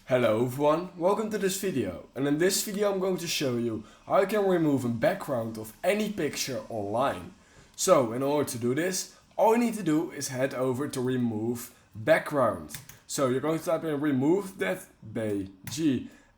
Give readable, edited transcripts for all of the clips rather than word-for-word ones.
Hello everyone, welcome to this video, and in this video I'm going to show you how you can remove a background of any picture online. So in order to do this, all you need to do is head over to remove background. So you're going to type in remove.bg,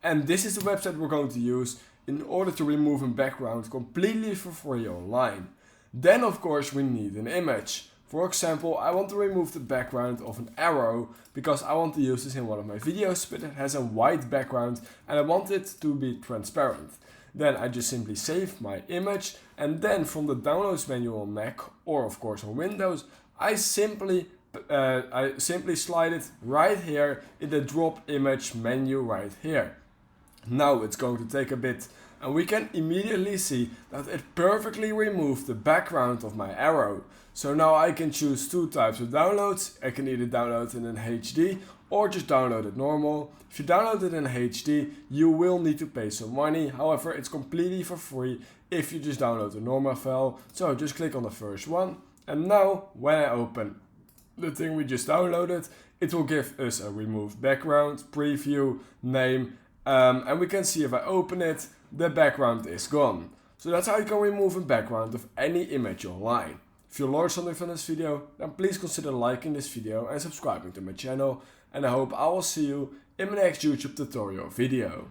and this is the website we're going to use in order to remove a background completely for free online. Then of course we need an image. For example, I want to remove the background of an arrow because I want to use this in one of my videos, but it has a white background and I want it to be transparent. Then I just simply save my image, and then from the downloads menu on Mac or of course on Windows, I simply slide it right here in the drop image menu right here. Now it's going to take a bit, and we can immediately see that it perfectly removed the background of my arrow. So now I can choose two types of downloads. I can either download it in HD or just download it normal. If you download it in HD, you will need to pay some money. However, it's completely for free if you just download the normal file. So just click on the first one. And now when I open the thing we just downloaded, it will give us a removed background, preview, name, and we can see if I open it, the background is gone. So that's how you can remove a background of any image online. If you learned something from this video, then please consider liking this video and subscribing to my channel, and I hope I will see you in my next YouTube tutorial video.